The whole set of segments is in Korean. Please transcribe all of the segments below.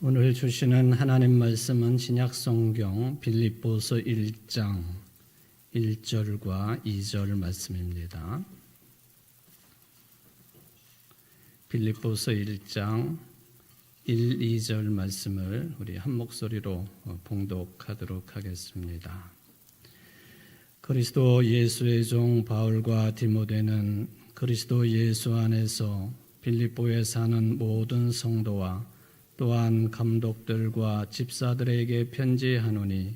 오늘 주시는 하나님 말씀은 신약성경 빌립보서 1장 1절과 2절 말씀입니다. 빌립보서 1장 1, 2절 말씀을 우리 한 목소리로 봉독하도록 하겠습니다. 그리스도 예수의 종 바울과 디모데는 그리스도 예수 안에서 빌립보에 사는 모든 성도와 또한 감독들과 집사들에게 편지하노니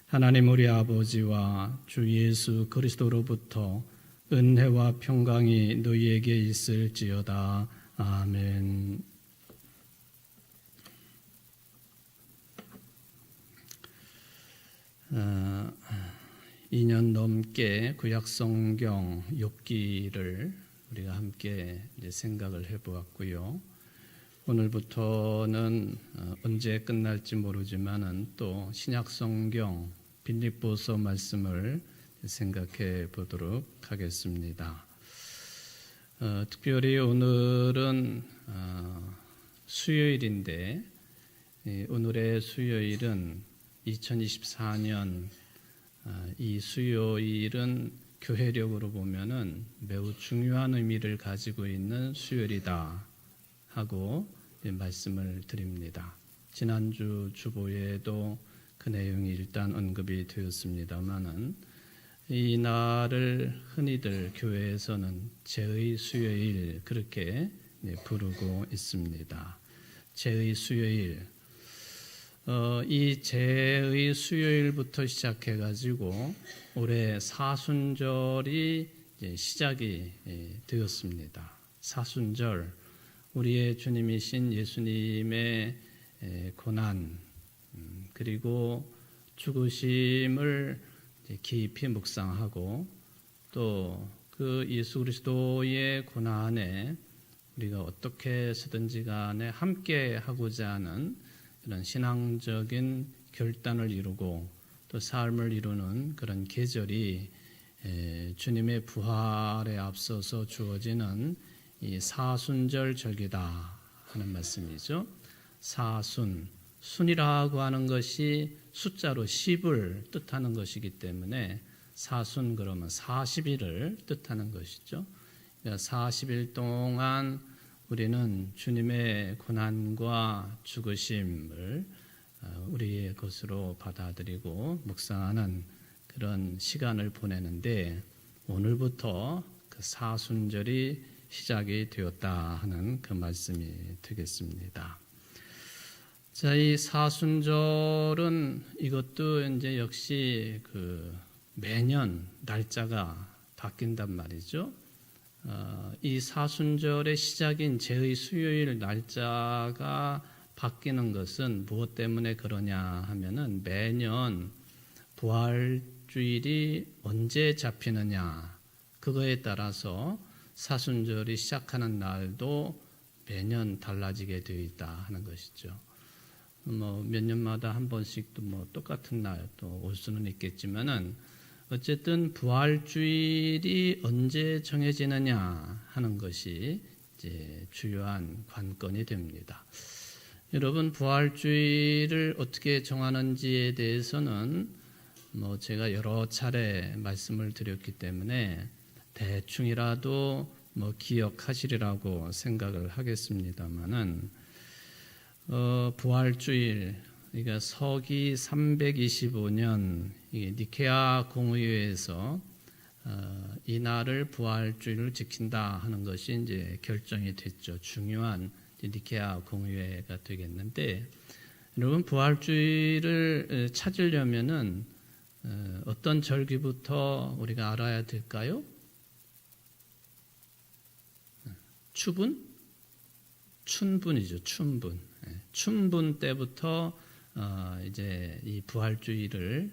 하나님 우리 아버지와 주 예수 그리스도로부터 은혜와 평강이 너희에게 있을지어다. 아멘. 2년 넘게 구약성경 욥기를 우리가 함께 생각을 해보았고요. 오늘부터는 언제 끝날지 모르지만은 또 신약성경 빌립보서 말씀을 생각해 보도록 하겠습니다. 특별히 오늘은 수요일인데 오늘의 수요일은 2024년 이 수요일은 교회력으로 보면은 매우 중요한 의미를 가지고 있는 수요일이다 하고 말씀을 드립니다. 지난주 주보에도 그 내용이 일단 언급이 되었습니다만은 이 날을 흔히들 교회에서는 제의 수요일 그렇게 부르고 있습니다. 제의 수요일. 이 제의 수요일부터 시작해가지고 올해 사순절이 시작이 되었습니다. 사순절. 우리의 주님이신 예수님의 고난 그리고 죽으심을 깊이 묵상하고 또 그 예수 그리스도의 고난에 우리가 어떻게 해서든지 간에 함께 하고자 하는 이런 신앙적인 결단을 이루고 또 삶을 이루는 그런 계절이 주님의 부활에 앞서서 주어지는 이 사순절 절기다 하는 말씀이죠. 사순, 순이라고 하는 것이 숫자로 10을 뜻하는 것이기 때문에 사순 그러면 40일을 뜻하는 것이죠. 40일 동안 우리는 주님의 고난과 죽으심을 우리의 것으로 받아들이고 묵상하는 그런 시간을 보내는데 오늘부터 그 사순절이 시작이 되었다 하는 그 말씀이 되겠습니다. 자, 이 사순절은 이것도 이제 역시 그 매년 날짜가 바뀐단 말이죠. 이 사순절의 시작인 제의 수요일 날짜가 바뀌는 것은 무엇 때문에 그러냐 하면은 매년 부활주일이 언제 잡히느냐 그거에 따라서 사순절이 시작하는 날도 매년 달라지게 되어 있다 하는 것이죠. 몇 년마다 한 번씩 또 똑같은 날 또 올 수는 있겠지만은 어쨌든 부활주일이 언제 정해지느냐 하는 것이 이제 주요한 관건이 됩니다. 여러분 부활주일을 어떻게 정하는지에 대해서는 제가 여러 차례 말씀을 드렸기 때문에 대충이라도 기억하시리라고 생각을 하겠습니다만은 부활주일 그러니까 서기 325년 니케아 공의회에서 이 날을 부활주일을 지킨다 하는 것이 이제 결정이 됐죠. 중요한 니케아 공의회가 되겠는데 여러분 부활주일을 찾으려면은 어떤 절기부터 우리가 알아야 될까요? 추분? 춘분이죠. 춘분. 춘분 때부터 이제 이 부활주일을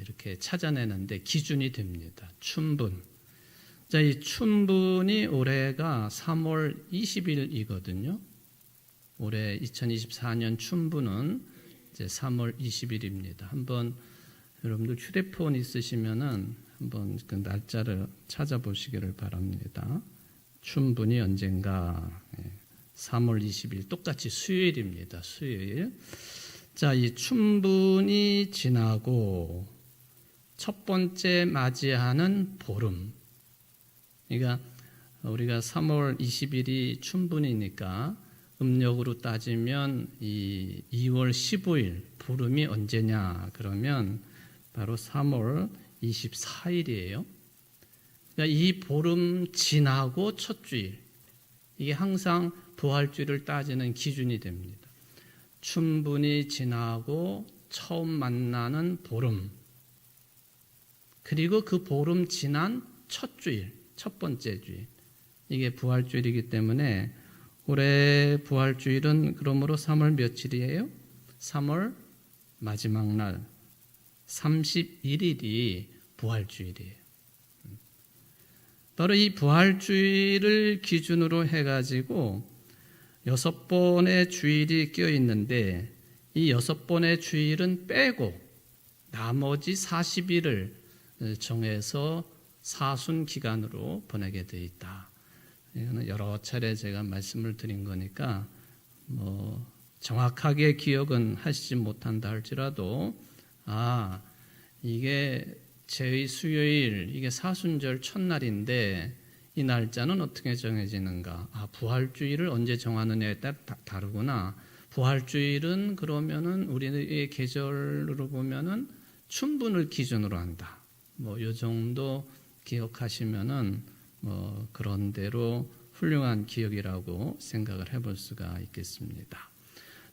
이렇게 찾아내는데 기준이 됩니다. 춘분. 자, 이 춘분이 올해가 3월 20일이거든요. 올해 2024년 춘분은 이제 3월 20일입니다. 한번 여러분들 휴대폰 있으시면은 한번 그 날짜를 찾아보시기를 바랍니다. 춘분이 언젠가 3월 20일 똑같이 수요일입니다. 수요일. 자, 이 춘분이 지나고 첫 번째 맞이하는 보름. 그러니까 우리가 3월 20일이 춘분이니까 음력으로 따지면 이 2월 15일 보름이 언제냐 그러면 바로 3월 24일이에요. 그러니까 이 보름 지나고 첫 주일. 이게 항상 부활주일을 따지는 기준이 됩니다. 춘분이 지나고 처음 만나는 보름. 그리고 그 보름 지난 첫 주일, 첫 번째 주일. 이게 부활주일이기 때문에 올해 부활주일은 그러므로 3월 며칠이에요? 3월 마지막 날 31일이 부활주일이에요. 바로 이 부활주일을 기준으로 해가지고 6번의 주일이 껴 있는데 이 6번의 주일은 빼고 나머지 40일을 정해서 사순 기간으로 보내게 되어 있다. 이거는 여러 차례 제가 말씀을 드린 거니까 정확하게 기억은 하시지 못한다 할지라도 이게 제2 수요일, 이게 사순절 첫날인데 이 날짜는 어떻게 정해지는가? 부활주일을 언제 정하느냐에 따라 다르구나. 부활주일은 그러면은 우리의 계절로 보면은 춘분을 기준으로 한다. 요 정도 기억하시면은 그런 대로 훌륭한 기억이라고 생각을 해볼 수가 있겠습니다.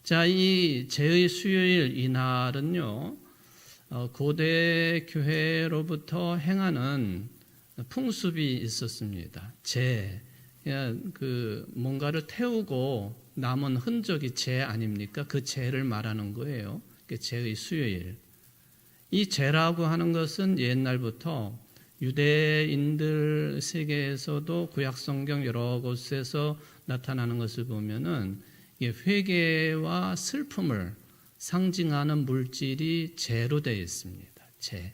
자, 이 제2 수요일 이 날은요. 고대 교회로부터 행하는 풍습이 있었습니다. 뭔가를 태우고 남은 흔적이 재 아닙니까? 그 재를 말하는 거예요. 재의 수요일. 이 재라고 하는 것은 옛날부터 유대인들 세계에서도 구약성경 여러 곳에서 나타나는 것을 보면은 회개와 슬픔을 상징하는 물질이 재로 되어 있습니다. 재.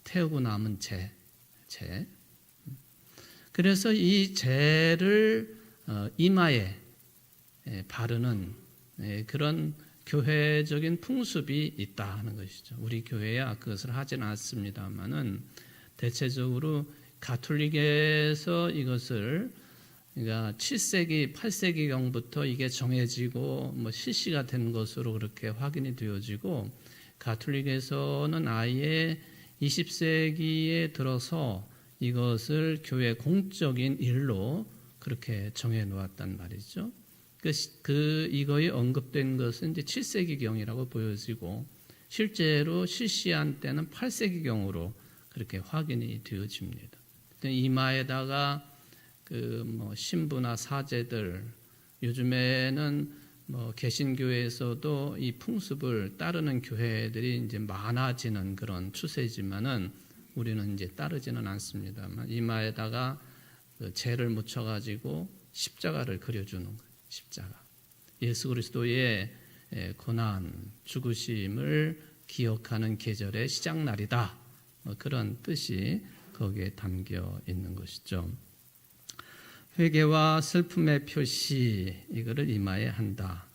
태우고 남은 재. 그래서 이 재를 이마에 바르는 그런 교회적인 풍습이 있다 하는 것이죠. 우리 교회야 그것을 하지는 않습니다만은 대체적으로 가톨릭에서 이것을 그러니까 7세기, 8세기경부터 이게 정해지고 실시가 된 것으로 그렇게 확인이 되어지고 가톨릭에서는 아예 20세기에 들어서 이것을 교회 공적인 일로 그렇게 정해 놓았단 말이죠. 이거에 언급된 것은 이제 7세기경이라고 보여지고 실제로 실시한 때는 8세기경으로 그렇게 확인이 되어집니다. 이마에다가 신부나 사제들 요즘에는 개신교에서도 이 풍습을 따르는 교회들이 이제 많아지는 그런 추세지만은 우리는 이제 따르지는 않습니다만 이마에다가 재를 묻혀가지고 십자가를 그려주는 거예요. 십자가. 예수 그리스도의 고난, 죽으심을 기억하는 계절의 시작날이다. 그런 뜻이 거기에 담겨 있는 것이죠. 회개와 슬픔의 표시 이거를 이마에 한다.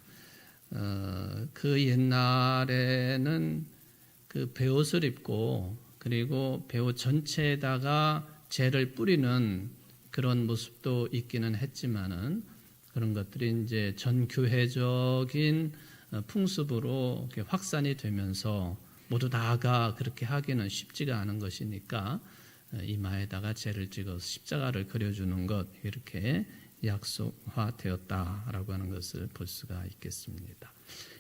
그 옛날에는 그 베옷을 입고 그리고 베옷 전체에다가 재를 뿌리는 그런 모습도 있기는 했지만은 그런 것들이 이제 전 교회적인 풍습으로 확산이 되면서 모두 다가 그렇게 하기는 쉽지가 않은 것이니까 이마에다가 재를 찍어서 십자가를 그려주는 것 이렇게 약속화되었다라고 하는 것을 볼 수가 있겠습니다.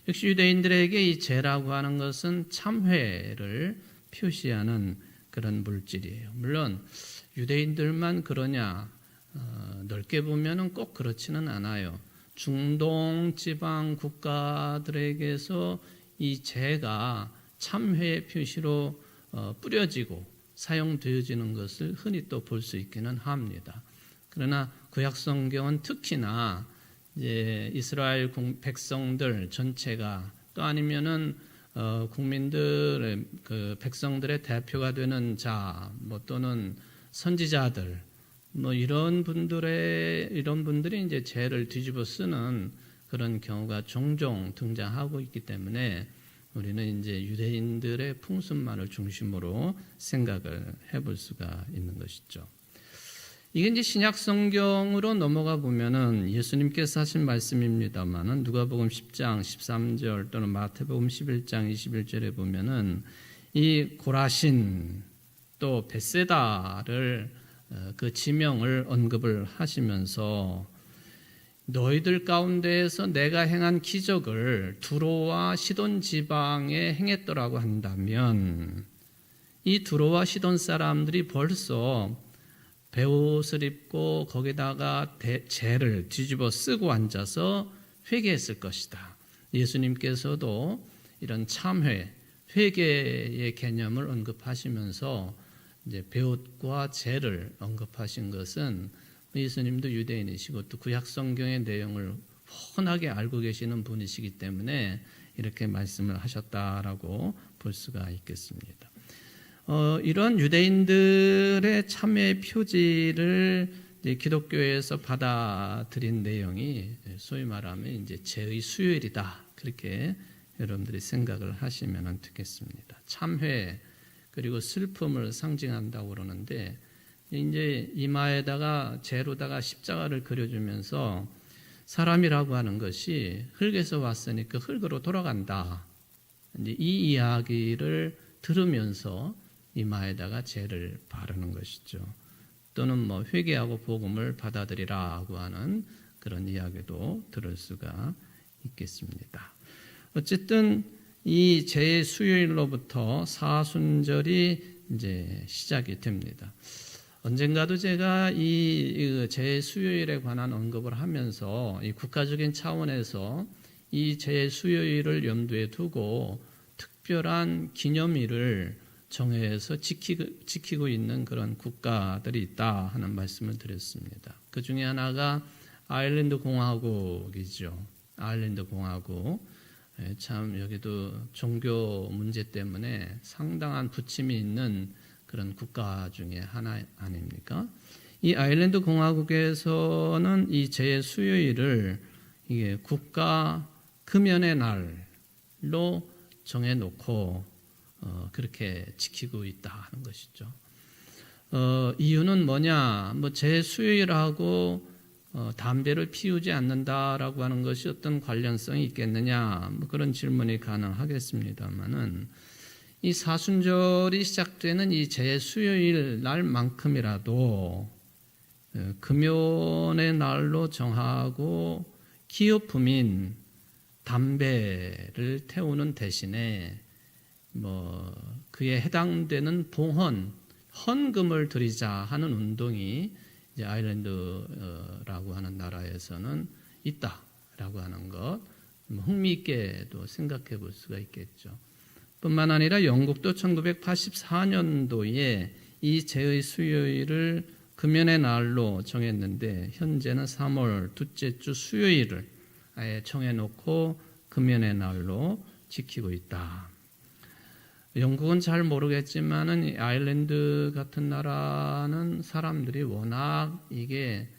역시 유대인들에게 이 재라고 하는 것은 참회를 표시하는 그런 물질이에요. 물론 유대인들만 그러냐 넓게 보면은 꼭 그렇지는 않아요. 중동 지방 국가들에게서 이 재가 참회의 표시로 뿌려지고 사용되어지는 것을 흔히 또 볼 수 있기는 합니다. 그러나 구약성경은 특히나 이제 이스라엘 백성들 전체가 또 아니면은 국민들의 그 백성들의 대표가 되는 자, 또는 선지자들, 뭐 이런 분들이 이제 죄를 뒤집어 쓰는 그런 경우가 종종 등장하고 있기 때문에 우리는 이제 유대인들의 풍습만을 중심으로 생각을 해볼 수가 있는 것이죠. 이게 이제 신약 성경으로 넘어가 보면은 예수님께서 하신 말씀입니다만은 누가복음 10장 13절 또는 마태복음 11장 21절에 보면은 이 고라신 또 벳세다를 그 지명을 언급을 하시면서 너희들 가운데에서 내가 행한 기적을 두로와 시돈 지방에 행했더라고 한다면 이 두로와 시돈 사람들이 벌써 베옷을 입고 거기다가 재를 뒤집어 쓰고 앉아서 회개했을 것이다. 예수님께서도 이런 참회, 회개의 개념을 언급하시면서 이제 베옷과 재를 언급하신 것은 예수님도 유대인이시고 또 구약 성경의 내용을 훤하게 알고 계시는 분이시기 때문에 이렇게 말씀을 하셨다라고 볼 수가 있겠습니다. 이런 유대인들의 참회의 표지를 이제 기독교에서 받아들인 내용이 소위 말하면 이제 죄의 수요일이다. 그렇게 여러분들이 생각을 하시면 되겠습니다. 참회 그리고 슬픔을 상징한다고 그러는데 이제 이마에다가 재로다가 십자가를 그려주면서 사람이라고 하는 것이 흙에서 왔으니까 흙으로 돌아간다. 이제 이 이야기를 들으면서 이마에다가 재를 바르는 것이죠. 또는 뭐 회개하고 복음을 받아들이라고 하는 그런 이야기도 들을 수가 있겠습니다. 어쨌든 이 제 수요일로부터 사순절이 이제 시작이 됩니다. 언젠가도 제가 이 제 수요일에 관한 언급을 하면서 이 국가적인 차원에서 이 제 수요일을 염두에 두고 특별한 기념일을 정해서 지키고 있는 그런 국가들이 있다 하는 말씀을 드렸습니다. 그 중에 하나가 아일랜드 공화국이죠. 아일랜드 공화국. 참 여기도 종교 문제 때문에 상당한 부침이 있는 그런 국가 중에 하나 아닙니까? 이 아일랜드 공화국에서는 이 제 수요일을 이게 국가 금연의 날로 정해놓고 그렇게 지키고 있다 하는 것이죠. 이유는 뭐냐? 뭐 제 수요일하고 담배를 피우지 않는다라고 하는 것이 어떤 관련성이 있겠느냐? 뭐 그런 질문이 가능하겠습니다만은 이 사순절이 시작되는 이 제 수요일 날만큼이라도 금연의 날로 정하고 기업품인 담배를 태우는 대신에 뭐 그에 해당되는 헌금을 드리자 하는 운동이 이제 아일랜드라고 하는 나라에서는 있다라고 하는 것 흥미있게도 생각해 볼 수가 있겠죠. 뿐만 아니라 영국도 1984년도에 이 제의 수요일을 금연의 날로 정했는데 현재는 3월 둘째 주 수요일을 아예 정해놓고 금연의 날로 지키고 있다. 영국은 잘 모르겠지만은 아일랜드 같은 나라는 사람들이 워낙 이게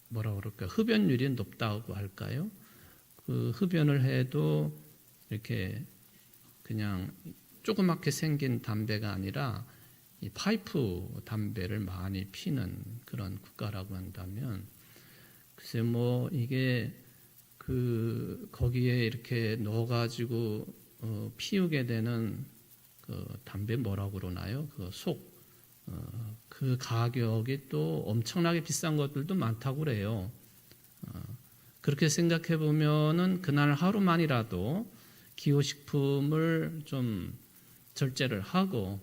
뭐라 그럴까 흡연율이 높다고 할까요? 그 흡연을 해도 이렇게 그냥 조그맣게 생긴 담배가 아니라 이 파이프 담배를 많이 피는 그런 국가라고 한다면 글쎄 뭐 이게 거기에 이렇게 넣어가지고 피우게 되는 그 담배 뭐라고 그러나요? 그 가격이 또 엄청나게 비싼 것들도 많다고 그래요. 그렇게 생각해 보면은 그날 하루만이라도 기호식품을 좀 절제를 하고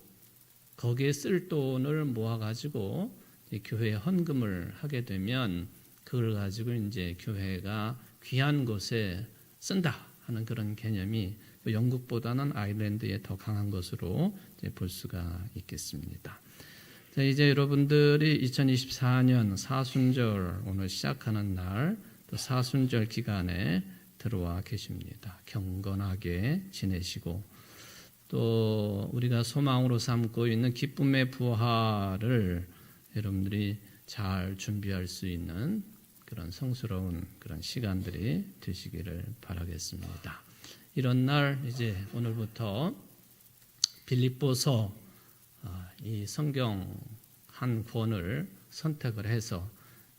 거기에 쓸 돈을 모아가지고 교회에 헌금을 하게 되면 그걸 가지고 이제 교회가 귀한 곳에 쓴다 하는 그런 개념이 영국보다는 아일랜드에 더 강한 것으로 이제 볼 수가 있겠습니다. 자, 이제 여러분들이 2024년 사순절 오늘 시작하는 날 또 사순절 기간에 들어와 계십니다. 경건하게 지내시고 또 우리가 소망으로 삼고 있는 기쁨의 부활을 여러분들이 잘 준비할 수 있는 그런 성스러운 그런 시간들이 되시기를 바라겠습니다. 이런 날 이제 오늘부터 빌립보서 이 성경 한 권을 선택을 해서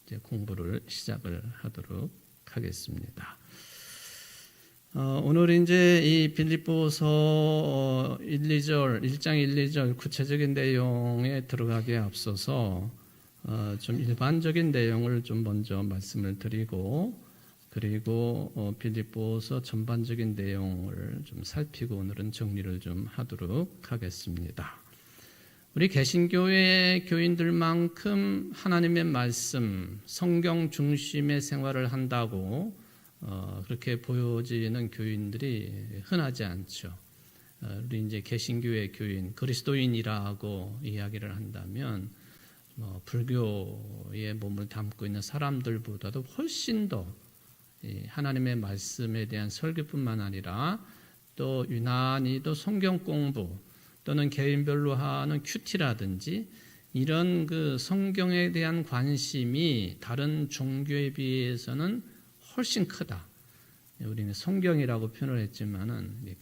이제 공부를 시작을 하도록 하겠습니다. 오늘 이제 이 빌립보서 1장 1, 2절 구체적인 내용에 들어가기에 앞서서 좀 일반적인 내용을 좀 먼저 말씀을 드리고 그리고 빌립보서 전반적인 내용을 좀 살피고 오늘은 정리를 좀 하도록 하겠습니다. 우리 개신교회 교인들만큼 하나님의 말씀, 성경 중심의 생활을 한다고 그렇게 보여지는 교인들이 흔하지 않죠. 우리 이제 개신교회 교인, 그리스도인이라고 이야기를 한다면 불교의 몸을 담고 있는 사람들보다도 훨씬 더 하나님의 말씀에 대한 설교뿐만 아니라 또 유난히도 성경 공부 또는 개인별로 하는 큐티라든지 이런 그 성경에 대한 관심이 다른 종교에 비해서는 훨씬 크다. 우리는 성경이라고 표현을 했지만은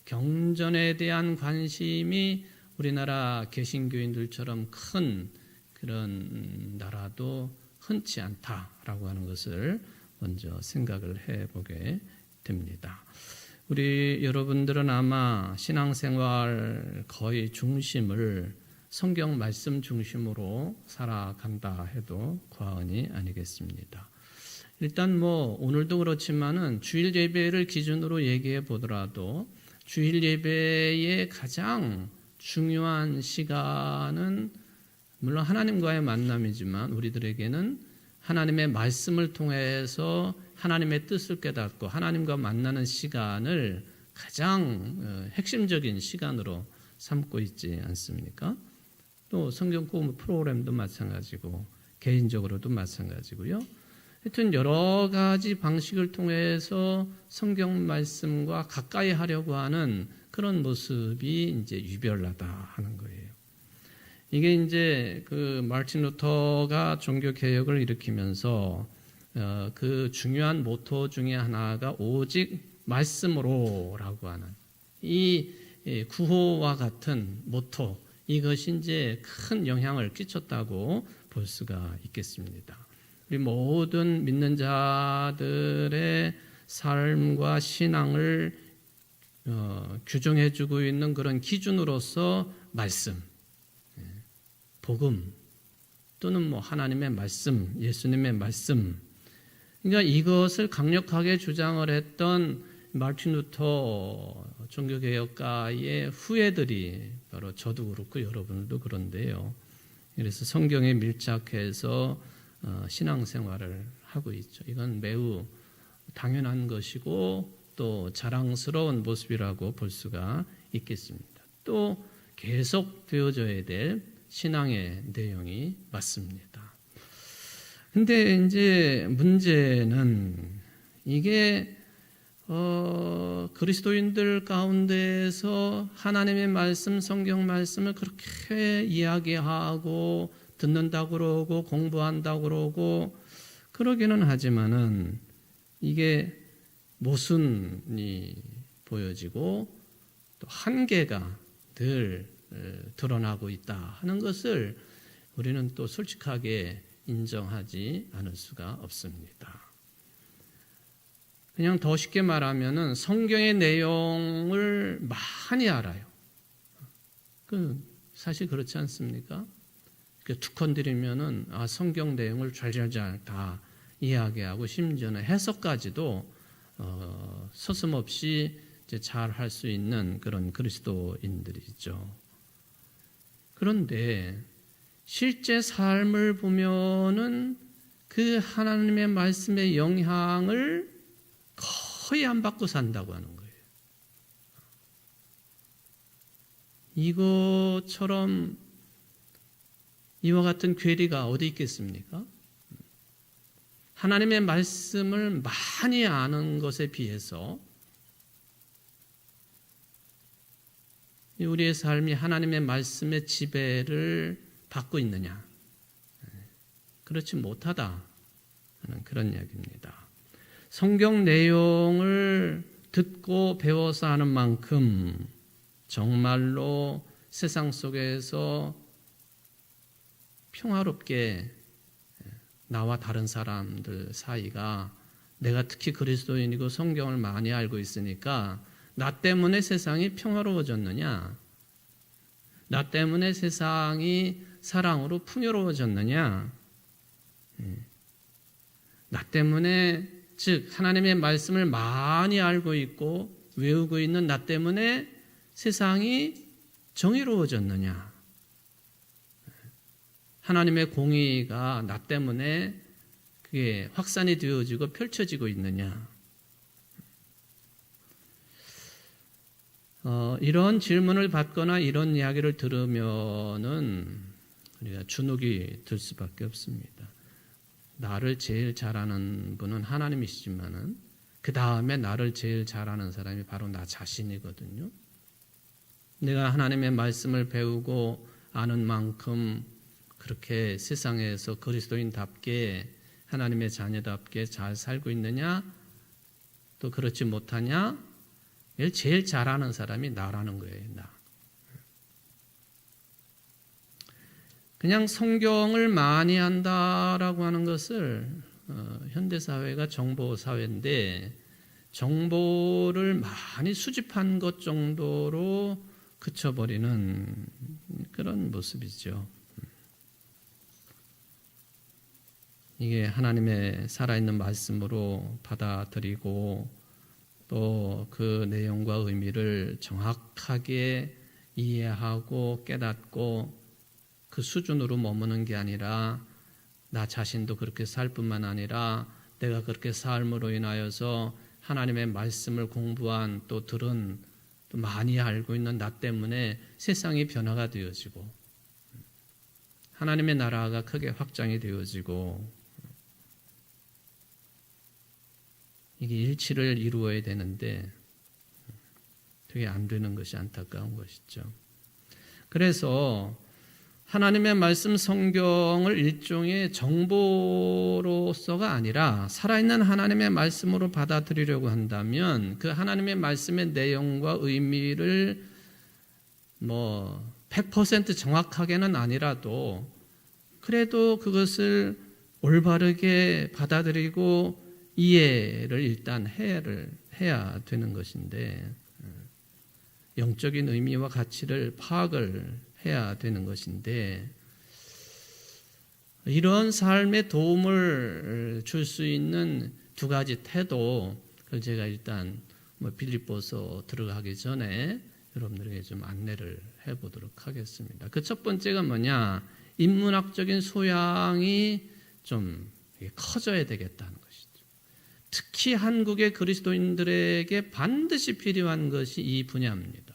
경전에 대한 관심이 우리나라 개신교인들처럼 큰 그런 나라도 흔치 않다라고 하는 것을 먼저 생각을 해보게 됩니다. 우리 여러분들은 아마 신앙생활 거의 중심을 성경 말씀 중심으로 살아간다 해도 과언이 아니겠습니다. 일단 오늘도 그렇지만은 주일 예배를 기준으로 얘기해 보더라도 주일 예배의 가장 중요한 시간은 물론 하나님과의 만남이지만 우리들에게는 하나님의 말씀을 통해서 하나님의 뜻을 깨닫고 하나님과 만나는 시간을 가장 핵심적인 시간으로 삼고 있지 않습니까? 또 성경 공부 프로그램도 마찬가지고 개인적으로도 마찬가지고요. 하여튼 여러 가지 방식을 통해서 성경 말씀과 가까이 하려고 하는 그런 모습이 이제 유별나다 하는 거예요. 이게 이제 그 마르틴 루터가 종교 개혁을 일으키면서 그 중요한 모토 중에 하나가 오직 말씀으로라고 하는 이 구호와 같은 모토 이것이 이제 큰 영향을 끼쳤다고 볼 수가 있겠습니다. 우리 모든 믿는 자들의 삶과 신앙을 규정해주고 있는 그런 기준으로서 말씀, 복음 또는 하나님의 말씀, 예수님의 말씀. 그러니까 이것을 강력하게 주장을 했던 마르틴 루터 종교개혁가의 후예들이 바로 저도 그렇고 여러분들도 그런데요. 그래서 성경에 밀착해서 신앙생활을 하고 있죠. 이건 매우 당연한 것이고 또 자랑스러운 모습이라고 볼 수가 있겠습니다. 또 계속 되어져야 될 신앙의 내용이 맞습니다. 근데 이제 문제는 이게 그리스도인들 가운데에서 하나님의 말씀, 성경 말씀을 그렇게 이야기하고 듣는다고 그러고 공부한다고 그러고 그러기는 하지만은 이게 모순이 보여지고 또 한계가 늘 드러나고 있다 하는 것을 우리는 또 솔직하게 인정하지 않을 수가 없습니다. 그냥 더 쉽게 말하면은 성경의 내용을 많이 알아요. 사실 그렇지 않습니까? 툭 건드리면은 성경 내용을 잘잘잘 다 이야기하고 심지어는 해석까지도 서슴없이 잘 할 수 있는 그런 그리스도인들이죠. 그런데 실제 삶을 보면은 그 하나님의 말씀의 영향을 거의 안 받고 산다고 하는 거예요. 이것처럼 이와 같은 괴리가 어디 있겠습니까? 하나님의 말씀을 많이 아는 것에 비해서 우리의 삶이 하나님의 말씀의 지배를 받고 있느냐? 그렇지 못하다 하는 그런 이야기입니다. 성경 내용을 듣고 배워서 하는 만큼 정말로 세상 속에서 평화롭게 나와 다른 사람들 사이가, 내가 특히 그리스도인이고 성경을 많이 알고 있으니까 나 때문에 세상이 평화로워졌느냐, 나 때문에 세상이 사랑으로 풍요로워졌느냐, 나 때문에, 즉 하나님의 말씀을 많이 알고 있고 외우고 있는 나 때문에 세상이 정의로워졌느냐, 하나님의 공의가 나 때문에 그게 확산이 되어지고 펼쳐지고 있느냐. 이런 질문을 받거나 이런 이야기를 들으면은 우리가 주눅이 들 수밖에 없습니다. 나를 제일 잘하는 분은 하나님이시지만은 그 다음에 나를 제일 잘하는 사람이 바로 나 자신이거든요. 내가 하나님의 말씀을 배우고 아는 만큼 그렇게 세상에서 그리스도인답게 하나님의 자녀답게 잘 살고 있느냐, 또 그렇지 못하냐, 제일 잘하는 사람이 나라는 거예요. 나. 그냥 성경을 많이 한다라고 하는 것을 현대사회가 정보사회인데 정보를 많이 수집한 것 정도로 그쳐버리는 그런 모습이죠. 이게 하나님의 살아있는 말씀으로 받아들이고 또 그 내용과 의미를 정확하게 이해하고 깨닫고 그 수준으로 머무는 게 아니라 나 자신도 그렇게 살 뿐만 아니라 내가 그렇게 삶으로 인하여서 하나님의 말씀을 공부한 또 들은 또 많이 알고 있는 나 때문에 세상이 변화가 되어지고 하나님의 나라가 크게 확장이 되어지고 이게 일치를 이루어야 되는데 되게 안 되는 것이 안타까운 것이죠. 그래서 하나님의 말씀 성경을 일종의 정보로서가 아니라 살아있는 하나님의 말씀으로 받아들이려고 한다면 그 하나님의 말씀의 내용과 의미를 100% 정확하게는 아니라도 그래도 그것을 올바르게 받아들이고 이해를 일단 해야 되는 것인데 영적인 의미와 가치를 파악을 해야 되는 것인데 이런 삶에 도움을 줄 수 있는 두 가지 태도, 그걸 제가 일단 빌립보서 들어가기 전에 여러분들에게 좀 안내를 해보도록 하겠습니다. 그 첫 번째가 뭐냐? 인문학적인 소양이 좀 커져야 되겠다는 것이죠. 특히 한국의 그리스도인들에게 반드시 필요한 것이 이 분야입니다.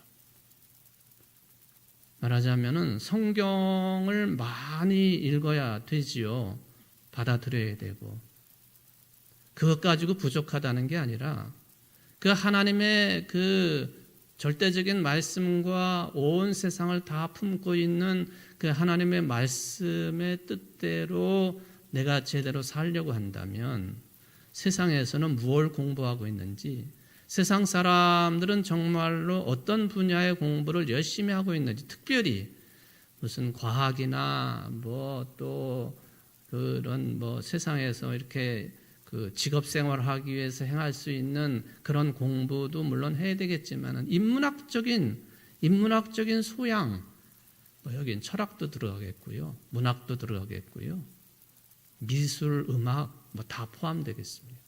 말하자면은 성경을 많이 읽어야 되지요. 받아들여야 되고. 그것 가지고 부족하다는 게 아니라 그 하나님의 그 절대적인 말씀과 온 세상을 다 품고 있는 그 하나님의 말씀의 뜻대로 내가 제대로 살려고 한다면 세상에서는 무엇을 공부하고 있는지, 세상 사람들은 정말로 어떤 분야의 공부를 열심히 하고 있는지, 특별히 무슨 과학이나 또 그런 세상에서 이렇게 그 직업 생활을 하기 위해서 행할 수 있는 그런 공부도 물론 해야 되겠지만 인문학적인 소양, 여긴 철학도 들어가겠고요, 문학도 들어가겠고요, 미술, 음악 다 포함되겠습니다.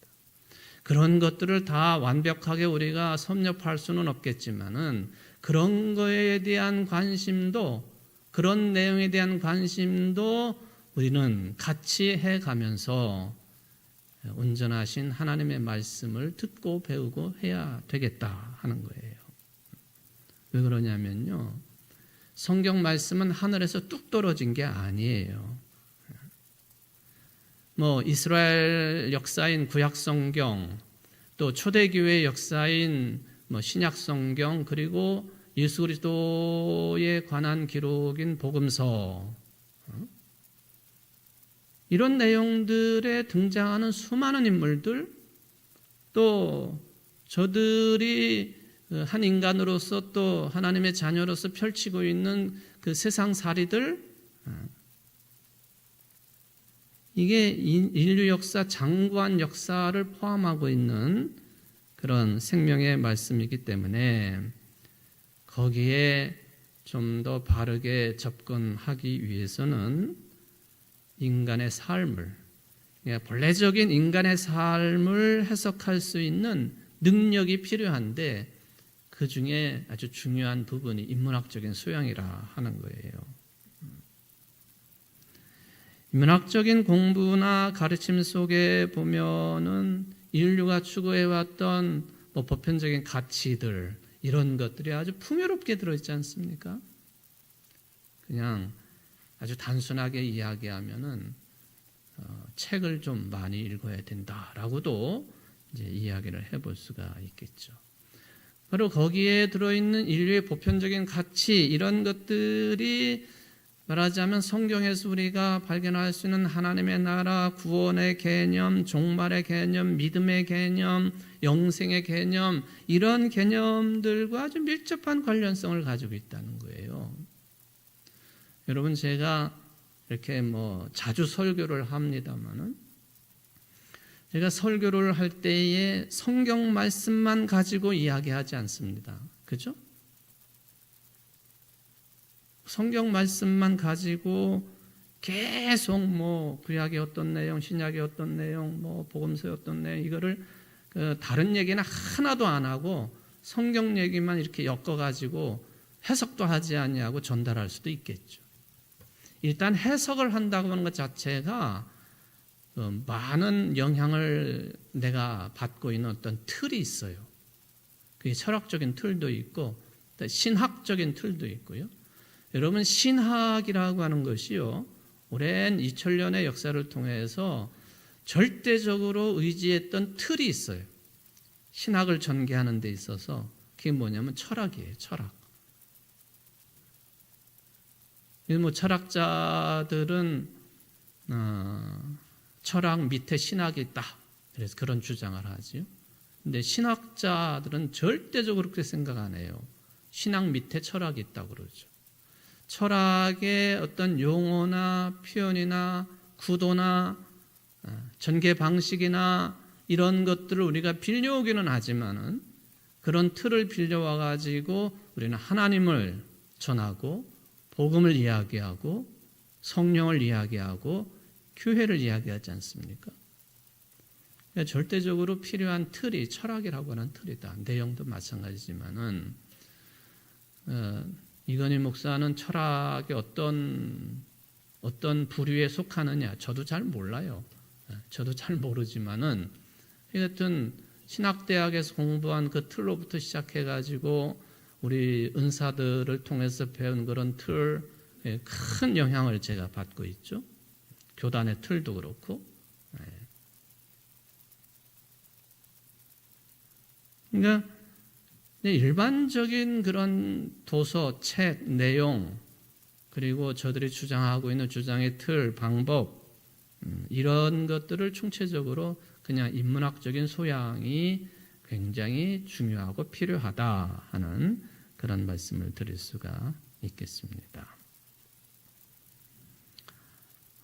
그런 것들을 다 완벽하게 우리가 섭렵할 수는 없겠지만은 그런 거에 대한 관심도, 그런 내용에 대한 관심도 우리는 같이 해가면서 온전하신 하나님의 말씀을 듣고 배우고 해야 되겠다 하는 거예요. 왜 그러냐면요, 성경 말씀은 하늘에서 뚝 떨어진 게 아니에요. 이스라엘 역사인 구약 성경, 또 초대교회 역사인 신약 성경, 그리고 예수 그리스도에 관한 기록인 복음서, 이런 내용들에 등장하는 수많은 인물들, 또 저들이 한 인간으로서 또 하나님의 자녀로서 펼치고 있는 그 세상살이들, 이게 인류 역사, 장구한 역사를 포함하고 있는 그런 생명의 말씀이기 때문에 거기에 좀 더 바르게 접근하기 위해서는 인간의 삶을, 본래적인 인간의 삶을 해석할 수 있는 능력이 필요한데 그 중에 아주 중요한 부분이 인문학적인 소양이라 하는 거예요. 인문학적인 공부나 가르침 속에 보면은 인류가 추구해왔던 보편적인 가치들, 이런 것들이 아주 풍요롭게 들어있지 않습니까? 그냥 아주 단순하게 이야기하면은 책을 좀 많이 읽어야 된다라고도 이제 이야기를 해볼 수가 있겠죠. 바로 거기에 들어있는 인류의 보편적인 가치, 이런 것들이 말하자면 성경에서 우리가 발견할 수 있는 하나님의 나라, 구원의 개념, 종말의 개념, 믿음의 개념, 영생의 개념, 이런 개념들과 아주 밀접한 관련성을 가지고 있다는 거예요. 여러분, 제가 이렇게 자주 설교를 합니다만은 제가 설교를 할 때에 성경 말씀만 가지고 이야기하지 않습니다. 그죠? 성경 말씀만 가지고 계속 구약의 어떤 내용, 신약의 어떤 내용, 복음서의 어떤 내용, 이거를 다른 얘기는 하나도 안 하고 성경 얘기만 이렇게 엮어가지고 해석도 하지 않냐고 전달할 수도 있겠죠. 일단 해석을 한다고 하는 것 자체가 많은 영향을 내가 받고 있는 어떤 틀이 있어요. 그게 철학적인 틀도 있고 신학적인 틀도 있고요. 여러분, 신학이라고 하는 것이요, 오랜 2000년의 역사를 통해서 절대적으로 의지했던 틀이 있어요. 신학을 전개하는 데 있어서 그게 뭐냐면 철학이에요. 철학. 철학자들은 철학 밑에 신학이 있다, 그래서 그런 주장을 하지요. 근데 신학자들은 절대적으로 그렇게 생각 안 해요. 신학 밑에 철학이 있다고 그러죠. 철학의 어떤 용어나 표현이나 구도나 전개 방식이나 이런 것들을 우리가 빌려오기는 하지만은 그런 틀을 빌려와 가지고 우리는 하나님을 전하고 복음을 이야기하고 성령을 이야기하고 교회를 이야기하지 않습니까? 그러니까 절대적으로 필요한 틀이 철학이라고 하는 틀이다. 내용도 마찬가지지만은 이건희 목사는 철학의 어떤 부류에 속하느냐, 저도 잘 몰라요. 저도 잘 모르지만은 하여튼 신학대학에서 공부한 그 틀로부터 시작해가지고 우리 은사들을 통해서 배운 그런 틀, 큰 영향을 제가 받고 있죠. 교단의 틀도 그렇고. 그러니까 일반적인 그런 도서, 책, 내용, 그리고 저들이 주장하고 있는 주장의 틀, 방법, 이런 것들을 총체적으로 그냥 인문학적인 소양이 굉장히 중요하고 필요하다 하는 그런 말씀을 드릴 수가 있겠습니다.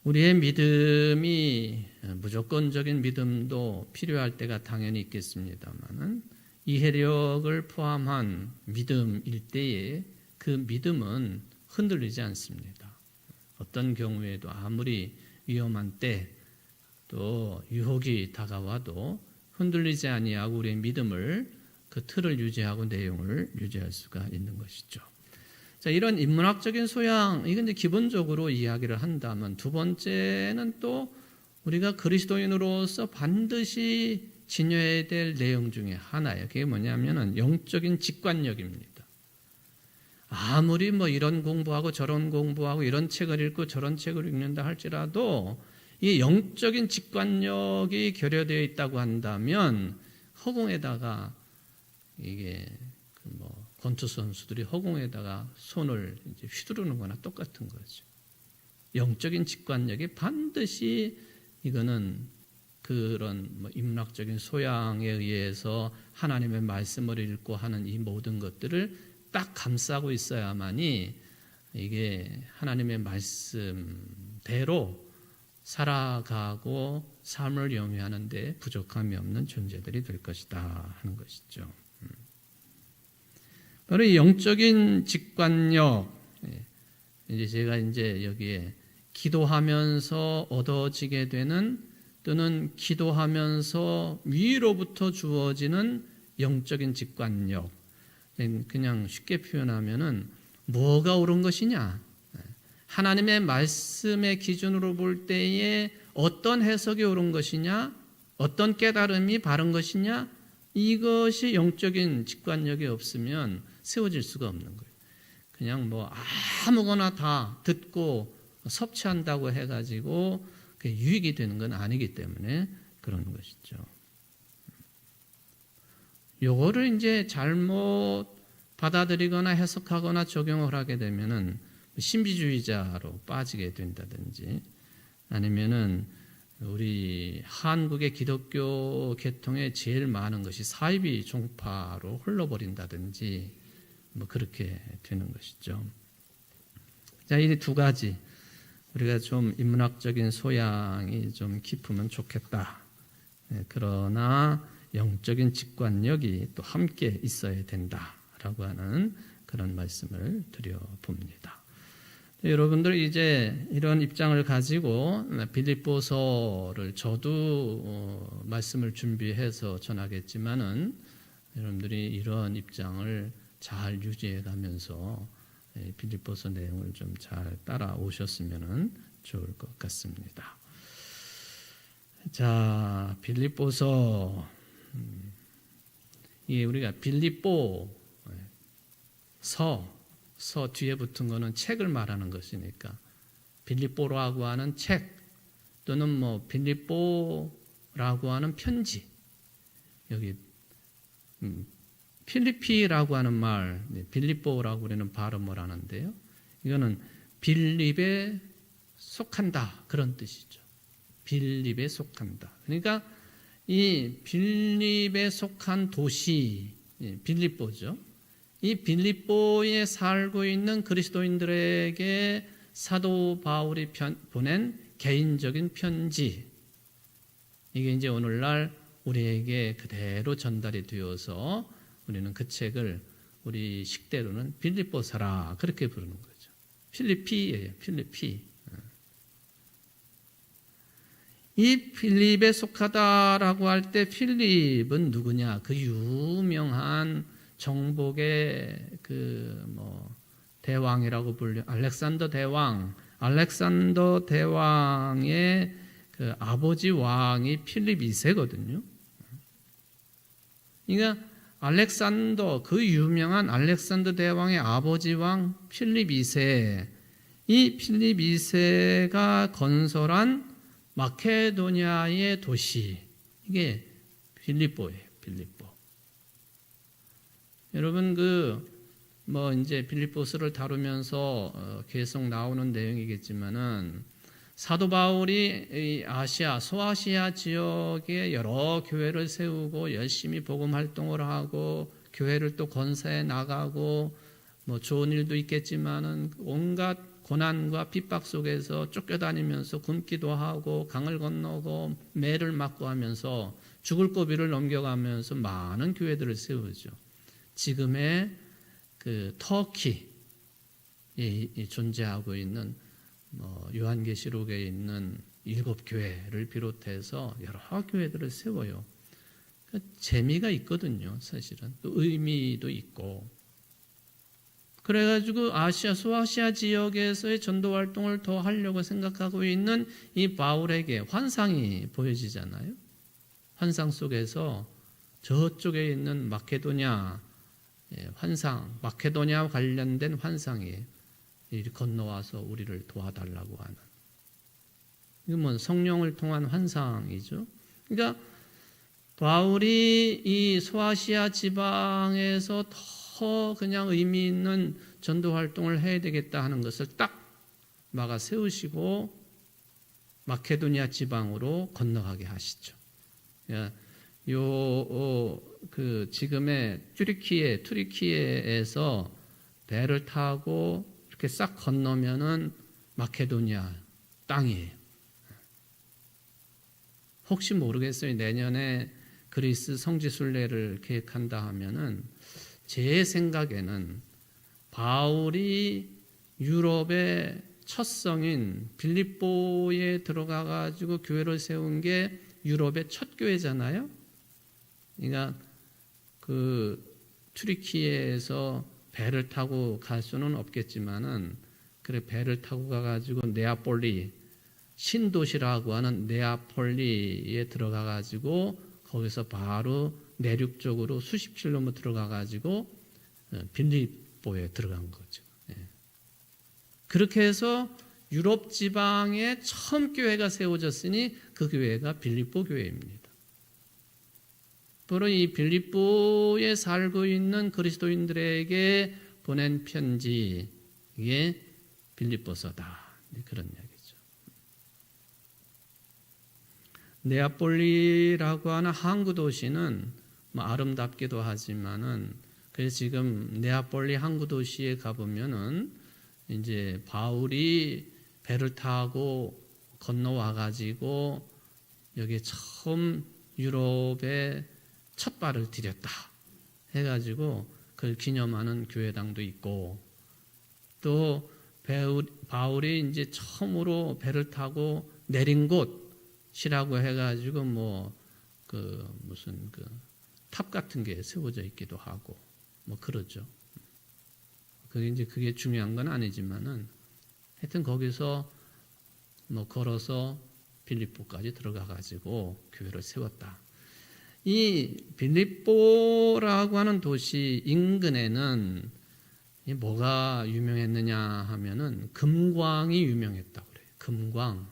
우리의 믿음이 무조건적인 믿음도 필요할 때가 당연히 있겠습니다만은 이해력을 포함한 믿음일 때에 그 믿음은 흔들리지 않습니다. 어떤 경우에도 아무리 위험한 때 또 유혹이 다가와도 흔들리지 아니하고 우리의 믿음을 그 틀을 유지하고 내용을 유지할 수가 있는 것이죠. 자, 이런 인문학적인 소양, 이건 이제 기본적으로 이야기를 한다면 두 번째는 또 우리가 그리스도인으로서 반드시 지녀야 될 내용 중에 하나예요. 그게 뭐냐면은 영적인 직관력입니다. 아무리 이런 공부하고 저런 공부하고 이런 책을 읽고 저런 책을 읽는다 할지라도 이 영적인 직관력이 결여되어 있다고 한다면 허공에다가 이게 권투 선수들이 허공에다가 손을 이제 휘두르는 거나 똑같은 거죠. 영적인 직관력이 반드시 이거는 그런 인문학적인 소양에 의해서 하나님의 말씀을 읽고 하는 이 모든 것들을 딱 감싸고 있어야만이 이게 하나님의 말씀대로 살아가고 삶을 영위하는 데 부족함이 없는 존재들이 될 것이다 하는 것이죠. 바로 이 영적인 직관력, 이제 제가 이제 여기에 기도하면서 얻어지게 되는 또는 기도하면서 위로부터 주어지는 영적인 직관력, 그냥 쉽게 표현하면은 뭐가 옳은 것이냐, 하나님의 말씀의 기준으로 볼 때에 어떤 해석이 옳은 것이냐, 어떤 깨달음이 바른 것이냐, 이것이 영적인 직관력이 없으면 세워질 수가 없는 거예요. 그냥 뭐 아무거나 다 듣고 섭취한다고 해가지고 유익이 되는 건 아니기 때문에 그런 것이죠. 요거를 이제 잘못 받아들이거나 해석하거나 적용을 하게 되면은 신비주의자로 빠지게 된다든지, 아니면은 우리 한국의 기독교 계통에 제일 많은 것이 사이비 종파로 흘러버린다든지 뭐 그렇게 되는 것이죠. 자, 이 두 가지 우리가 좀 인문학적인 소양이 좀 깊으면 좋겠다. 그러나 영적인 직관력이 또 함께 있어야 된다라고 하는 그런 말씀을 드려봅니다. 여러분들 이제 이런 입장을 가지고 빌립보서를 저도 말씀을 준비해서 전하겠지만은 여러분들이 이런 입장을 잘 유지해 가면서 빌립보서 내용을 좀 잘 따라오셨으면 좋을 것 같습니다. 자, 빌립보서, 이 우리가 빌립보 서 뒤에 붙은 거는 책을 말하는 것이니까 빌립보라고 하는 책 또는 뭐 빌립보라고 하는 편지, 여기 필리피라고 하는 말, 빌립보라고 그러는 발음을 하는데요. 이거는 빌립에 속한다 그런 뜻이죠. 빌립에 속한다. 그러니까 이 빌립에 속한 도시 빌립보죠. 이 빌립보에 살고 있는 그리스도인들에게 사도 바울이 보낸 개인적인 편지, 이게 이제 오늘날 우리에게 그대로 전달이 되어서 우리는 그 책을 우리 식대로는 빌립보서라 그렇게 부르는 거죠. 필리피예요. 필리피. 이 필립에 속하다라고 할 때 필립은 누구냐? 그 유명한 정복의 대왕이라고 불려 알렉산더 대왕의 그 아버지 왕이 필립 2세거든요. 그러니까 그 유명한 알렉산더 대왕의 아버지 왕 필립 2세, 이 필립 2세가 건설한 마케도니아의 도시, 이게 빌립보예요. 빌립보. 여러분 이제 빌립보서를 다루면서 계속 나오는 내용이겠지만은 사도 바울이 소아시아 지역에 여러 교회를 세우고 열심히 복음 활동을 하고 교회를 또 건사해 나가고 뭐 좋은 일도 있겠지만은 온갖 고난과 핍박 속에서 쫓겨다니면서 굶기도 하고 강을 건너고 매를 맞고 하면서 죽을 고비를 넘겨가면서 많은 교회들을 세우죠. 지금의 그 터키에 존재하고 있는 요한계시록에 있는 7교회를 비롯해서 여러 교회들을 세워요. 그러니까 재미가 있거든요. 사실은 또 의미도 있고. 그래가지고 소아시아 지역에서의 전도 활동을 더 하려고 생각하고 있는 이 바울에게 환상이 보여지잖아요. 환상 속에서 저쪽에 있는 마케도니아 관련된 환상이 건너와서 우리를 도와달라고 하는, 이건 성령을 통한 환상이죠. 그러니까 바울이 이 소아시아 지방에서 더 그냥 의미 있는 전도 활동을 해야 되겠다 하는 것을 딱 막아 세우시고 마케도니아 지방으로 건너가게 하시죠. 그 지금의 투리키에에서 배를 타고 이렇게 싹 건너면은 마케도니아 땅이에요. 혹시 모르겠어요. 내년에 그리스 성지순례를 계획한다 하면은 제 생각에는 바울이 유럽의 첫 성인 빌립보에 들어가 가지고 교회를 세운 게 유럽의 첫 교회잖아요. 그러니까 그 튀르키예에서 배를 타고 갈 수는 없겠지만은 그래 배를 타고 가 가지고 네아폴리 신도시라고 하는 네아폴리에 들어가 가지고 거기서 바로 내륙적으로 수십 킬로미터 가 가지고 빌립보에 들어간 거죠. 그렇게 해서 유럽 지방에 처음 교회가 세워졌으니 그 교회가 빌립보 교회입니다. 바로 이 빌립보에 살고 있는 그리스도인들에게 보낸 편지, 이게 빌립보서다. 그런 이야기죠. 네아폴리라고 하는 항구 도시는 뭐 아름답기도 하지만은 그래서 지금 네아폴리 항구 도시에 가보면은 이제 바울이 배를 타고 건너와 가지고 여기 처음 유럽에 첫 발을 디뎠다 해가지고 그걸 기념하는 교회당도 있고, 또 바울이 이제 처음으로 배를 타고 내린 곳이라고 해가지고 뭐 그 무슨 그 탑 같은 게 세워져 있기도 하고 뭐 그러죠. 그게 중요한 건 아니지만은 하여튼 거기서 뭐 걸어서 빌립보까지 들어가 가지고 교회를 세웠다. 이 빌립보라고 하는 도시 인근에는 뭐가 유명했느냐 하면은 금광이 유명했다고 그래요. 금광.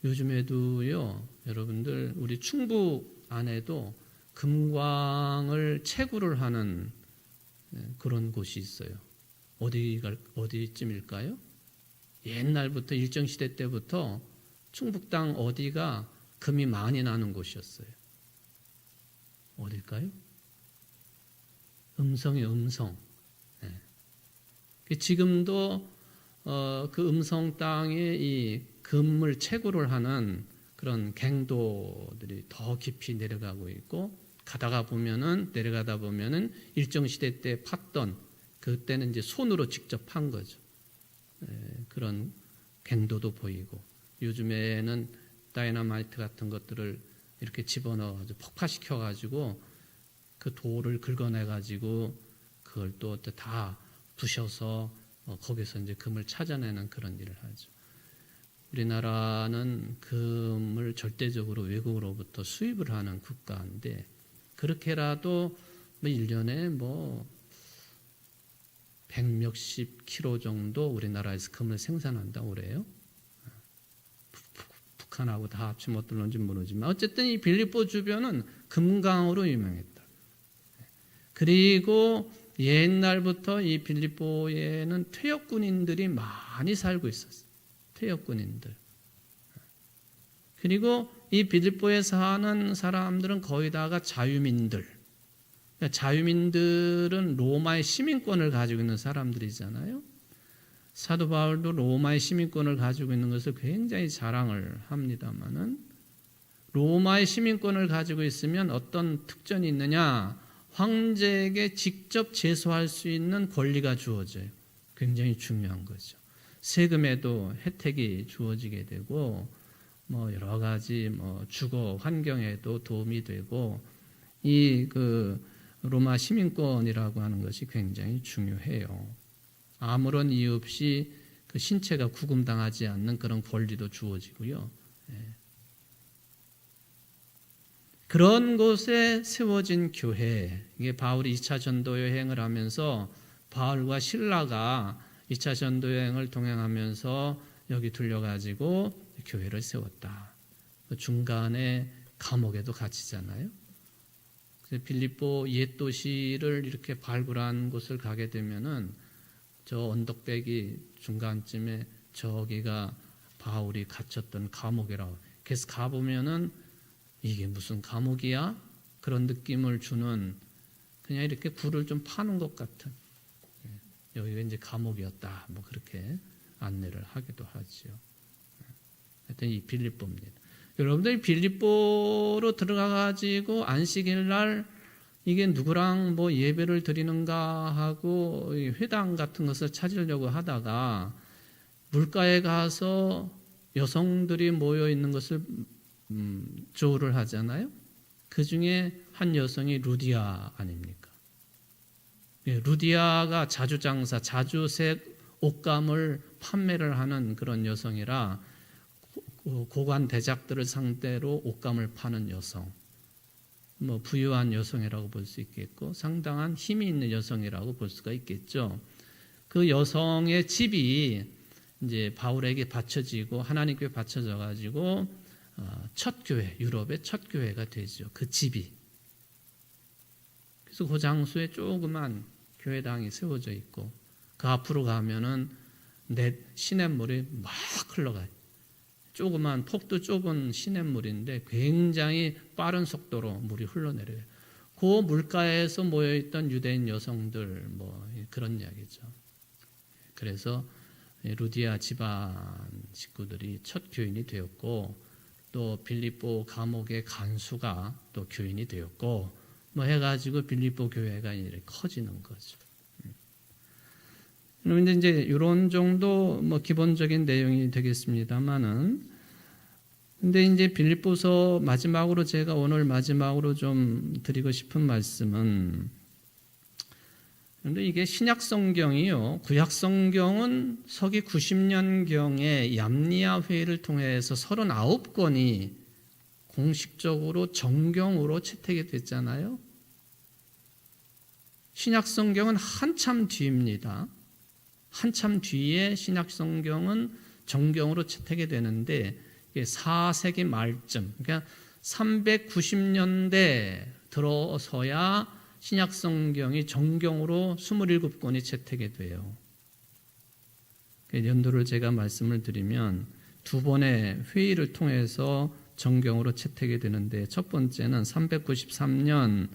요즘에도요, 여러분들 우리 충북 안에도 금광을 채굴을 하는 그런 곳이 있어요. 어디쯤일까요? 옛날부터 일정시대 때부터 충북 땅 어디가 금이 많이 나는 곳이었어요. 어딜까요? 음성이요, 음성. 지금도 그 음성 땅에 이 금을 채굴을 하는 그런 갱도들이 더 깊이 내려가고 있고, 내려가다 보면은 일정 시대 때 팠던, 그때는 이제 손으로 직접 판 거죠. 그런 갱도도 보이고, 요즘에는 다이너마이트 같은 것들을 이렇게 집어넣어가지고 폭파시켜가지고 그 돌을 긁어내가지고 그걸 또 다 부셔서 거기서 이제 금을 찾아내는 그런 일을 하죠. 우리나라는 금을 절대적으로 외국으로부터 수입을 하는 국가인데, 그렇게라도 뭐 1년에 뭐 100몇십 킬로 정도 우리나라에서 금을 생산한다고 그래요. 북한하고 다 합치면 어떨런지 모르지만 어쨌든 이 빌립보 주변은 금강으로 유명했다. 그리고 옛날부터 이 빌립보에는 퇴역군인들이 많이 살고 있었어요. 퇴역군인들. 그리고 이 빌립보에 사는 사람들은 거의 다가 자유민들. 자유민들은 로마의 시민권을 가지고 있는 사람들이잖아요. 사도 바울도 로마의 시민권을 가지고 있는 것을 굉장히 자랑을 합니다마는, 로마의 시민권을 가지고 있으면 어떤 특전이 있느냐? 황제에게 직접 제소할 수 있는 권리가 주어져요. 굉장히 중요한 거죠. 세금에도 혜택이 주어지게 되고, 뭐 여러 가지 뭐 주거 환경에도 도움이 되고, 이 그 로마 시민권이라고 하는 것이 굉장히 중요해요. 아무런 이유 없이 그 신체가 구금당하지 않는 그런 권리도 주어지고요. 그런 곳에 세워진 교회, 이게 바울이 2차 전도 여행을 하면서 바울과 실라가 2차 전도 여행을 동행하면서 여기 들려가지고 교회를 세웠다. 중간에 감옥에도 갇히잖아요. 빌립보 옛 도시를 이렇게 발굴한 곳을 가게 되면은 저 언덕배기 중간쯤에 저기가 바울이 갇혔던 감옥이라고. 그래서 가보면은 이게 무슨 감옥이야? 그런 느낌을 주는, 그냥 이렇게 굴을 좀 파는 것 같은, 여기가 이제 감옥이었다, 뭐 그렇게 안내를 하기도 하지요. 하여튼 이 빌립보입니다. 여러분들이 빌립보로 들어가가지고 안식일 날 이게 누구랑 뭐 예배를 드리는가 하고 회당 같은 것을 찾으려고 하다가 물가에 가서 여성들이 모여 있는 것을 조를 하잖아요. 그 중에 한 여성이 루디아 아닙니까? 예, 루디아가 자주장사, 자주색 옷감을 판매를 하는 그런 여성이라 고관 대작들을 상대로 옷감을 파는 여성, 뭐 부유한 여성이라고 볼 수 있겠고 상당한 힘이 있는 여성이라고 볼 수가 있겠죠. 그 여성의 집이 이제 바울에게 바쳐지고 하나님께 바쳐져 가지고 첫 교회, 유럽의 첫 교회가 되죠. 그 집이. 그래서 그 장소에 조그만 교회당이 세워져 있고 그 앞으로 가면은 시냇물이 막 흘러가요. 조그만 폭도 좁은 시냇물인데 굉장히 빠른 속도로 물이 흘러내려요. 그 물가에서 모여있던 유대인 여성들 뭐 그런 이야기죠. 그래서 루디아 집안 식구들이 첫 교인이 되었고 또 빌립보 감옥의 간수가 또 교인이 되었고 뭐 해가지고 빌립보 교회가 이렇게 커지는 거죠. 그런데 이제 이런 정도 뭐 기본적인 내용이 되겠습니다만은, 근데 이제 빌립보서 마지막으로 제가 오늘 마지막으로 좀 드리고 싶은 말씀은, 그런데 이게 신약 성경이요, 구약 성경은 서기 90년경에 얌리아 회의를 통해서 39권이 공식적으로 정경으로 채택이 됐잖아요. 신약 성경은 한참 뒤입니다. 한참 뒤에 신약 성경은 정경으로 채택이 되는데 4세기 말쯤, 그러니까 390년대 들어서야 신약 성경이 정경으로 27권이 채택이 돼요. 연도를 제가 말씀을 드리면 두 번의 회의를 통해서 정경으로 채택이 되는데, 첫 번째는 393년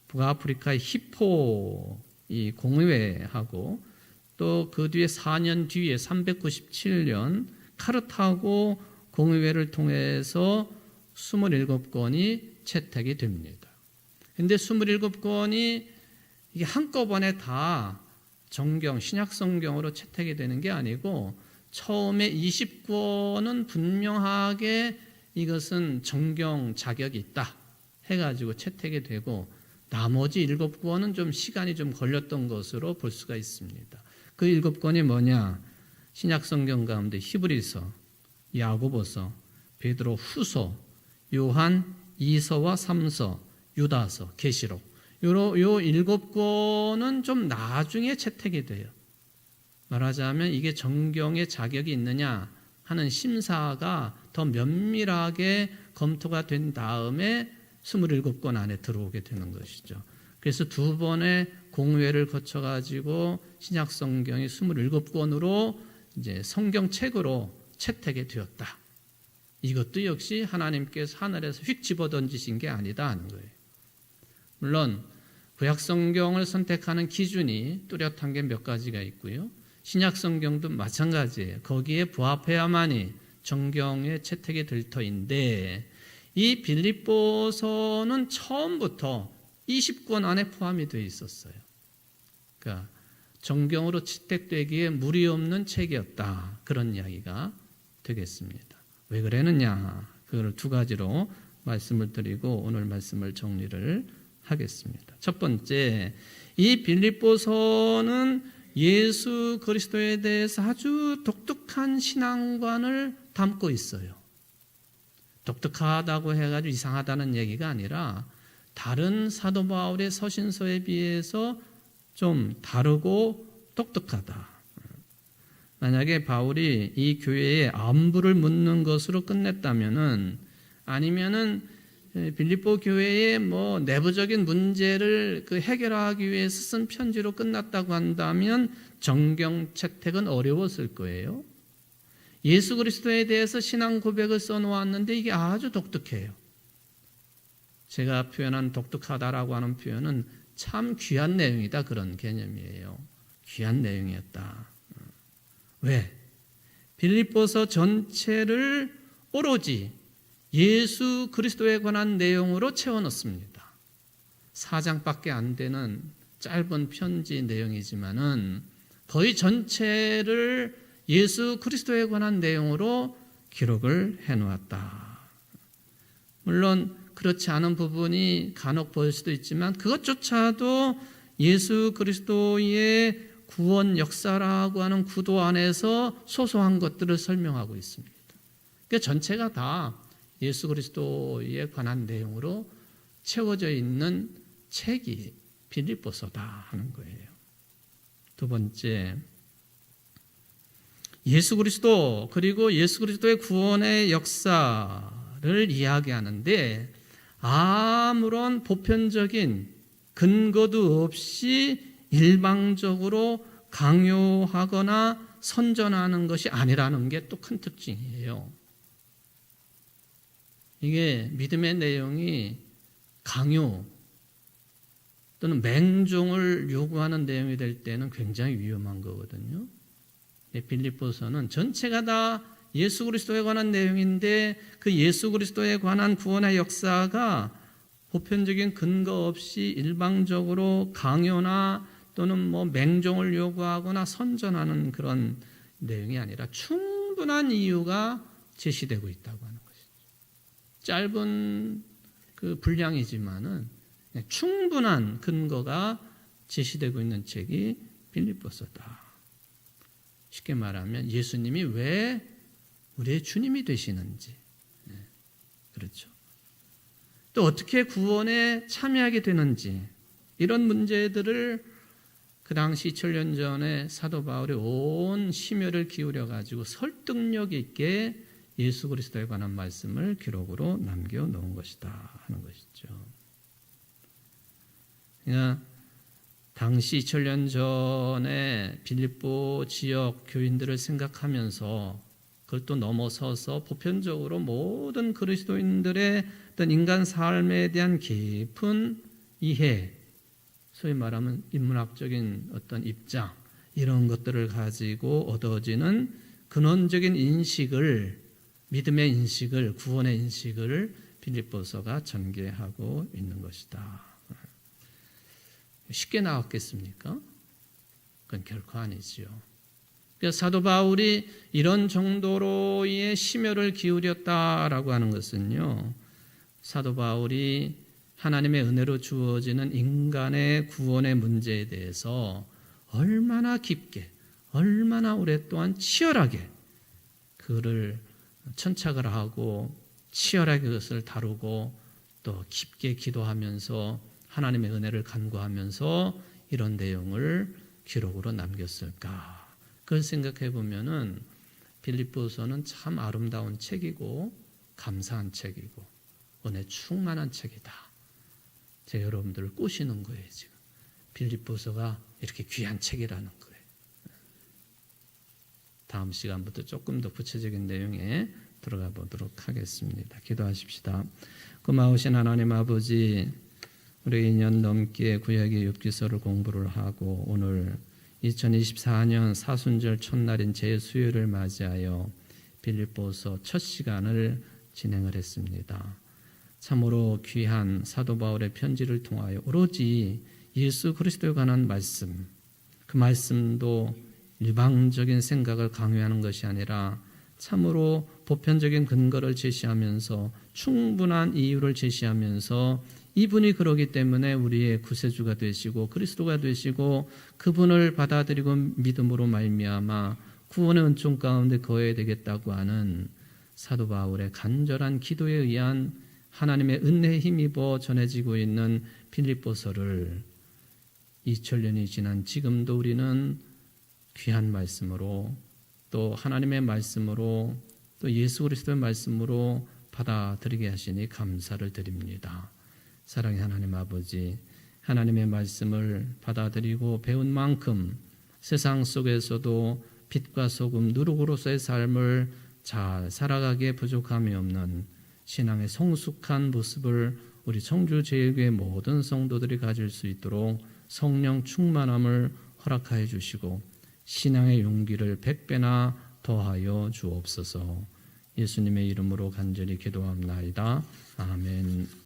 북아프리카의 히포 이 공의회하고 또 그 뒤에 4년 뒤에 397년 카르타고 공의회를 통해서 27권이 채택이 됩니다. 그런데 27권이 이게 한꺼번에 다 정경, 신약 성경으로 채택이 되는 게 아니고 처음에 20권은 분명하게 이것은 정경 자격이 있다 해가지고 채택이 되고 나머지 7권은 좀 시간이 좀 걸렸던 것으로 볼 수가 있습니다. 그 7권이 뭐냐? 신약 성경 가운데 히브리서, 야고보서, 베드로 후서, 요한 2서와 3서, 유다서, 계시록, 요 7권은 좀 나중에 채택이 돼요. 말하자면 이게 정경의 자격이 있느냐 하는 심사가 더 면밀하게 검토가 된 다음에 27권 안에 들어오게 되는 것이죠. 그래서 두 번의 공회를 거쳐가지고 신약 성경이 27권으로 이제 성경책으로 채택이 되었다. 이것도 역시 하나님께서 하늘에서 휙 집어던지신 게 아니다 하는 거예요. 물론 구약 성경을 선택하는 기준이 뚜렷한 게 몇 가지가 있고요. 신약 성경도 마찬가지예요. 거기에 부합해야만이 정경에 채택이 될 터인데 이 빌립보서는 처음부터 20권 안에 포함이 되어 있었어요. 그러니까 정경으로 채택되기에 무리 없는 책이었다. 그런 이야기가 되겠습니다. 왜 그랬느냐? 그걸 두 가지로 말씀을 드리고 오늘 말씀을 정리를 하겠습니다. 첫 번째, 이 빌립보서는 예수 그리스도에 대해서 아주 독특한 신앙관을 담고 있어요. 독특하다고 해가지고 이상하다는 얘기가 아니라 다른 사도 바울의 서신서에 비해서 좀 다르고 독특하다. 만약에 바울이 이 교회에 안부를 묻는 것으로 끝냈다면은, 아니면은 빌립보 교회의 뭐 내부적인 문제를 해결하기 위해서 쓴 편지로 끝났다고 한다면 정경 채택은 어려웠을 거예요. 예수 그리스도에 대해서 신앙 고백을 써놓았는데 이게 아주 독특해요. 제가 표현한 독특하다라고 하는 표현은 참 귀한 내용이다, 그런 개념이에요. 귀한 내용이었다. 왜? 빌립보서 전체를 오로지 예수 그리스도에 관한 내용으로 채워넣습니다. 4장밖에 안 되는 짧은 편지 내용이지만은 거의 전체를 예수 그리스도에 관한 내용으로 기록을 해놓았다. 물론 그렇지 않은 부분이 간혹 보일 수도 있지만 그것조차도 예수 그리스도의 구원 역사라고 하는 구도 안에서 소소한 것들을 설명하고 있습니다. 그러니까 전체가 다 예수 그리스도에 관한 내용으로 채워져 있는 책이 빌립보서다 하는 거예요. 두 번째, 예수 그리스도 그리고 예수 그리스도의 구원의 역사를 이야기하는데 아무런 보편적인 근거도 없이 일방적으로 강요하거나 선전하는 것이 아니라는 게 또 큰 특징이에요. 이게 믿음의 내용이 강요 또는 맹종을 요구하는 내용이 될 때는 굉장히 위험한 거거든요. 빌립보서는 전체가 다 예수 그리스도에 관한 내용인데 그 예수 그리스도에 관한 구원의 역사가 보편적인 근거 없이 일방적으로 강요나 또는 뭐 맹종을 요구하거나 선전하는 그런 내용이 아니라 충분한 이유가 제시되고 있다고 하는 것이죠. 짧은 그 분량이지만은 충분한 근거가 제시되고 있는 책이 빌립보서다. 쉽게 말하면 예수님이 왜 우리의 주님이 되시는지, 그렇죠. 또 어떻게 구원에 참여하게 되는지 이런 문제들을 그 당시 2000년 전에 사도 바울이 온 심혈을 기울여 가지고 설득력 있게 예수 그리스도에 관한 말씀을 기록으로 남겨놓은 것이다 하는 것이죠. 그러니까 당시 2000년 전에 빌립보 지역 교인들을 생각하면서 그걸 또 넘어서서 보편적으로 모든 그리스도인들의 어떤 인간 삶에 대한 깊은 이해, 소위 말하면 인문학적인 어떤 입장, 이런 것들을 가지고 얻어지는 근원적인 인식을, 믿음의 인식을, 구원의 인식을 빌립보서가 전개하고 있는 것이다. 쉽게 나왔겠습니까? 그건 결코 아니지요. 그래서 사도 바울이 이런 정도로의 심혈을 기울였다라고 하는 것은요, 사도 바울이 하나님의 은혜로 주어지는 인간의 구원의 문제에 대해서 얼마나 깊게, 얼마나 오랫동안 치열하게 그를 천착을 하고 치열하게 그것을 다루고 또 깊게 기도하면서 하나님의 은혜를 간구하면서 이런 내용을 기록으로 남겼을까? 그걸 생각해 보면은 빌립보서는 참 아름다운 책이고 감사한 책이고 은혜 충만한 책이다. 제가 여러분들을 꼬시는 거예요, 지금. 빌립보서가 이렇게 귀한 책이라는 거예요. 다음 시간부터 조금 더 구체적인 내용에 들어가 보도록 하겠습니다. 기도하십시다. 고마우신 하나님 아버지, 우리 2년 넘게 구약의 욥기서를 공부를 하고 오늘 2024년 사순절 첫날인 제수요일을 맞이하여 빌립보서 첫 시간을 진행을 했습니다. 참으로 귀한 사도 바울의 편지를 통하여 오로지 예수 그리스도에 관한 말씀, 그 말씀도 일방적인 생각을 강요하는 것이 아니라 참으로 보편적인 근거를 제시하면서 충분한 이유를 제시하면서 이분이 그러기 때문에 우리의 구세주가 되시고 그리스도가 되시고 그분을 받아들이고 믿음으로 말미암아 구원의 은총 가운데 거해야 되겠다고 하는 사도 바울의 간절한 기도에 의한 하나님의 은혜에 힘입어 전해지고 있는 빌립보서를 2000년이 지난 지금도 우리는 귀한 말씀으로 또 하나님의 말씀으로 또 예수 그리스도의 말씀으로 받아들이게 하시니 감사를 드립니다. 사랑의 하나님 아버지, 하나님의 말씀을 받아들이고 배운 만큼 세상 속에서도 빛과 소금 누룩으로서의 삶을 잘 살아가기에 부족함이 없는 신앙의 성숙한 모습을 우리 청주제일교회 모든 성도들이 가질 수 있도록 성령 충만함을 허락하여 주시고 신앙의 용기를 100배나 더하여 주옵소서. 예수님의 이름으로 간절히 기도합나이다. 아멘.